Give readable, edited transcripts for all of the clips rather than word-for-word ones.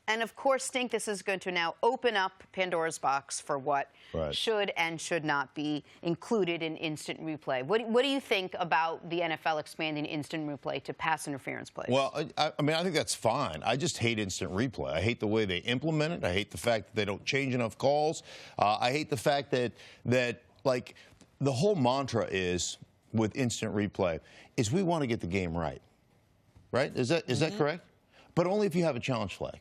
And of course, think this is going to now open up Pandora's box for what should and should not be included in instant replay. What do you think about the NFL expanding instant replay to pass interference plays? Well, I mean, I think that's fine. I just hate instant replay. I hate the way they implement it. I hate the fact that they don't change enough calls. I hate the fact that like the whole mantra is with instant replay is we want to get the game right. Right? Is that correct? But only if you have a challenge flag.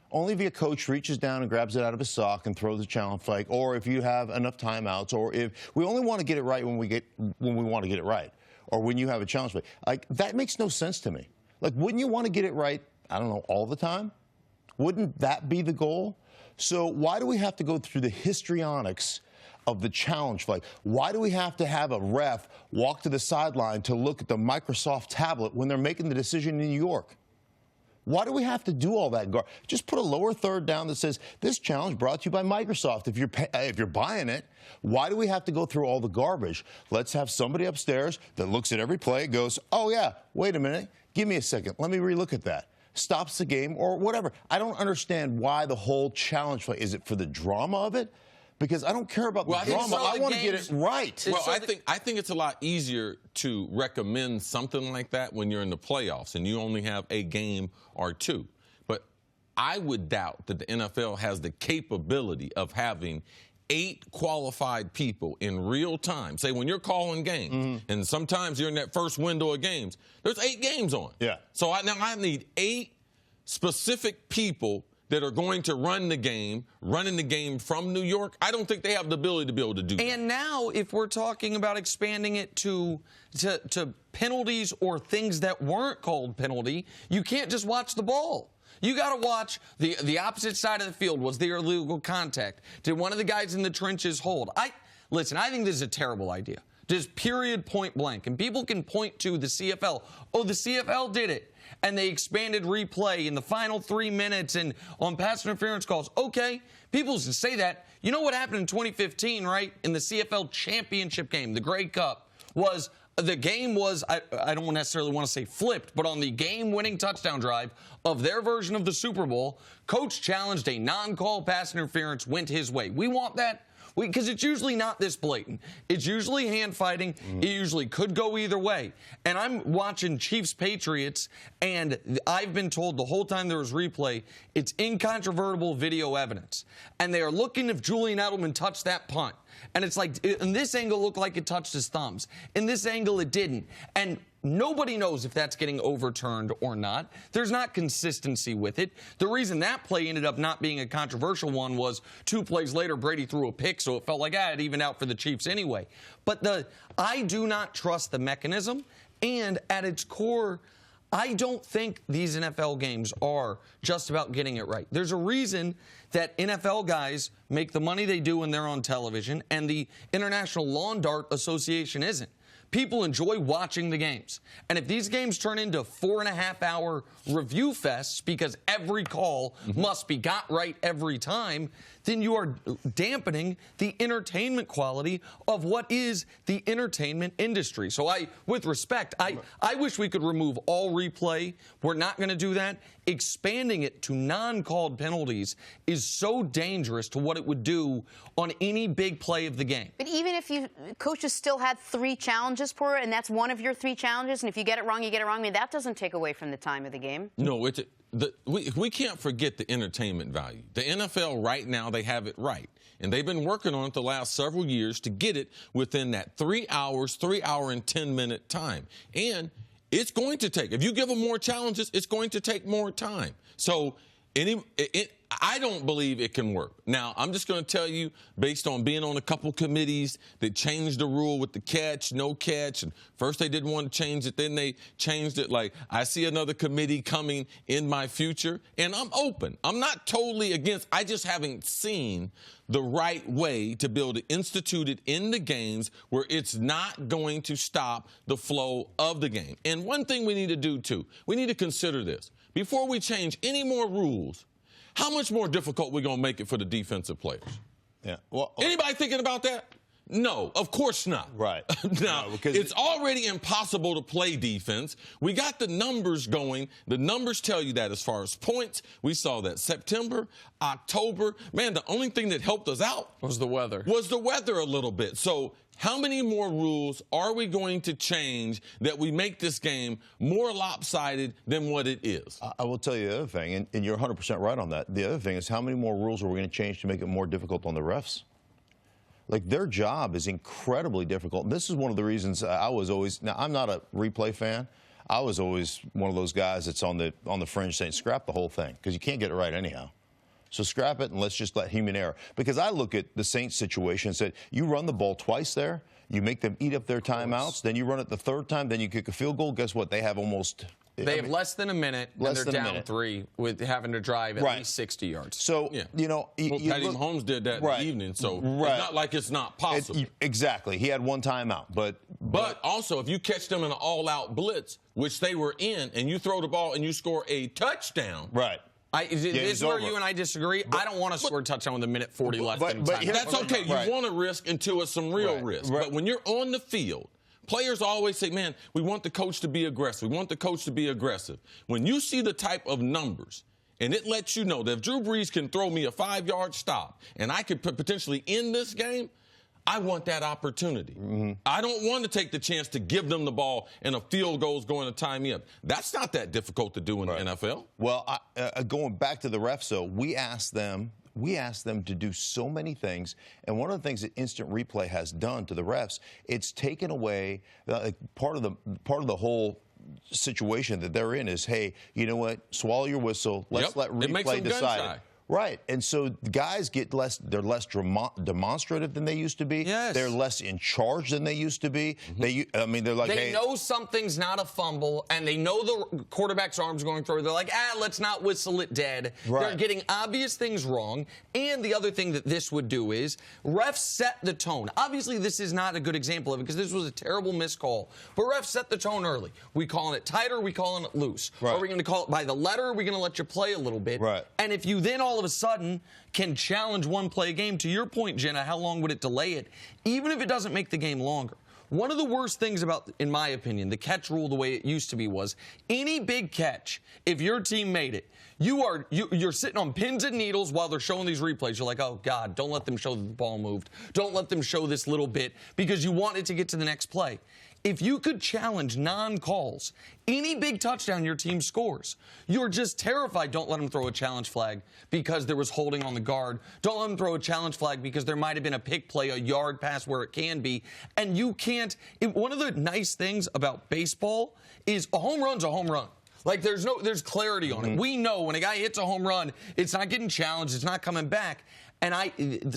Only if your coach reaches down and grabs it out of his sock and throws the challenge flag, or if you have enough timeouts, or if we only want to get it right when we want to get it right, or when you have a challenge flag. Like, that makes no sense to me. Like, wouldn't you want to get it right, I don't know, all the time? Wouldn't that be the goal? So why do we have to go through the histrionics of the challenge flag? Why do we have to have a ref walk to the sideline to look at the Microsoft tablet when they're making the decision in New York? Why do we have to do all that? Just put a lower third down that says, this challenge brought to you by Microsoft. If you're buying it, why do we have to go through all the garbage? Let's have somebody upstairs that looks at every play and goes, oh, yeah, wait a minute. Give me a second. Let me relook at that. Stops the game or whatever. I don't understand why the whole challenge play. Is it for the drama of it? Because I don't care about the drama. I want to get it right. Well, I think it's a lot easier to recommend something like that when you're in the playoffs and you only have a game or two. But I would doubt that the NFL has the capability of having 8 qualified people in real time. Say, when you're calling games, and sometimes you're in that first window of games, there's 8 games on. Yeah. So now I need 8 specific people that are going to running the game from New York. I don't think they have the ability to be able to do that. And now, if we're talking about expanding it to penalties or things that weren't called penalty, you can't just watch the ball. You got to watch the opposite side of the field. Was there illegal contact? Did one of the guys in the trenches hold? Listen, I think this is a terrible idea. Just period, point blank. And people can point to the CFL. Oh, the CFL did it. And they expanded replay in the final 3 minutes and on pass interference calls. Okay, people can say that. You know what happened in 2015, right? In the CFL Championship game, the Grey Cup, was the game was, I don't necessarily want to say flipped, but on the game-winning touchdown drive of their version of the Super Bowl, coach challenged a non-call pass interference, went his way. We want that. Because it's usually not this blatant. It's usually hand fighting. It usually could go either way. And I'm watching Chiefs-Patriots, and I've been told the whole time there was replay, it's incontrovertible video evidence. And they are looking if Julian Edelman touched that punt. And it's like, in this angle, it looked like it touched his thumbs. In this angle, it didn't. And nobody knows if that's getting overturned or not. There's not consistency with it. The reason that play ended up not being a controversial one was 2 plays later, Brady threw a pick, so it felt like, it evened out for the Chiefs anyway. But I do not trust the mechanism, and at its core, I don't think these NFL games are just about getting it right. There's a reason that NFL guys make the money they do when they're on television, and the International Lawn Dart Association isn't. People enjoy watching the games. And if these games turn into 4.5-hour review fests because every call must be got right every time, then you are dampening the entertainment quality of what is the entertainment industry. So with respect, I wish we could remove all replay. We're not going to do that. Expanding it to non-called penalties is so dangerous to what it would do on any big play of the game. But even if coaches still had 3 challenges per, and that's one of your 3 challenges, and if you get it wrong, you get it wrong, I mean, that doesn't take away from the time of the game. No, we can't forget the entertainment value. The NFL right now, they have it right. And they've been working on it the last several years to get it within that 3 hour and 10-minute time. And it's going to take, if you give them more challenges, it's going to take more time. So I don't believe it can work. Now, I'm just going to tell you, based on being on a couple committees that changed the rule with the catch, no catch, and first they didn't want to change it, then they changed it. Like, I see another committee coming in my future, and I'm open. I'm not totally against. I just haven't seen the right way to be able to institute it in the games where it's not going to stop the flow of the game. And one thing we need to do, too, we need to consider this. Before we change any more rules, how much more difficult we're going to make it for the defensive players? Yeah. Well, anybody thinking about that? No, of course not. Right. Now, because it's already impossible to play defense. We got the numbers going. The numbers tell you that as far as points. We saw that September, October. Man, the only thing that helped us out was the weather. Was the weather a little bit. So how many more rules are we going to change that we make this game more lopsided than what it is? I will tell you the other thing, and you're 100% right on that. The other thing is how many more rules are we going to change to make it more difficult on the refs? Like, their job is incredibly difficult. And this is one of the reasons I was always – now, I'm not a replay fan. I was always one of those guys that's on the fringe saying scrap the whole thing because you can't get it right anyhow. So scrap it and let's just let human error. Because I look at the Saints situation and said, you run the ball twice there, you make them eat up their timeouts, then you run it the third time, then you kick a field goal. Guess what? They have almost – They have less than a minute, and they're down 3 with having to drive at least 60 yards. So, you know, Patty Mahomes did that in the evening, so it's not like it's not possible. Exactly. He had one timeout. But also, if you catch them in an all-out blitz, which they were in, and you throw the ball and you score a touchdown. Right. This is where you and I disagree. I don't want to score a touchdown with a minute 40 left in time. That's okay. You want to risk until it's some real risk. But when you're on the field, players always say, man, we want the coach to be aggressive. We want the coach to be aggressive. When you see the type of numbers, and it lets you know that if Drew Brees can throw me a 5-yard stop and I could potentially end this game, I want that opportunity. Mm-hmm. I don't want to take the chance to give them the ball and a field goal is going to tie me up. That's not that difficult to do in the NFL. Well, going back to the refs, though, we asked them to do so many things, and one of the things that instant replay has done to the refs, it's taken away part of the whole situation that they're in is, hey, you know what? Swallow your whistle. Let's let replay decide. Right. And so guys get they're less demonstrative than they used to be. Yes. They're less in charge than they used to be. Mm-hmm. They're like, they know something's not a fumble, and they know the quarterback's arm's going through. They're like, let's not whistle it dead. Right. They're getting obvious things wrong. And the other thing that this would do is refs set the tone. Obviously, this is not a good example of it because this was a terrible missed call. But refs set the tone early. We calling it tight or we calling it loose? Right. Are we going to call it by the letter or are we going to let you play a little bit? Right. And if you then all of a sudden can challenge one play game, to your point, Jenna, how long would it delay it? Even if it doesn't make the game longer. One of the worst things about, in my opinion, the catch rule the way it used to be was any big catch, if your team made it, you're sitting on pins and needles while they're showing these replays. You're like, oh, God, don't let them show that the ball moved. Don't let them show this little bit because you want it to get to the next play. If you could challenge non-calls, any big touchdown your team scores, you're just terrified. Don't let them throw a challenge flag because there was holding on the guard. Don't let them throw a challenge flag because there might have been a pick play, a yard pass where it can be. And you can't. One of the nice things about baseball is a home run's a home run. Like, there's clarity on it. We know when a guy hits a home run, it's not getting challenged, it's not coming back. And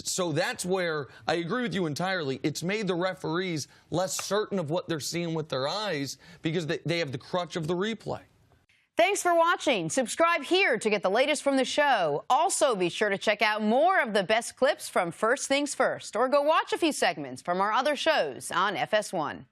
so that's where I agree with you entirely. It's made the referees less certain of what they're seeing with their eyes because they have the crutch of the replay. Thanks for watching. Subscribe here to get the latest from the show. Also, be sure to check out more of the best clips from First Things First, or go watch a few segments from our other shows on FS1.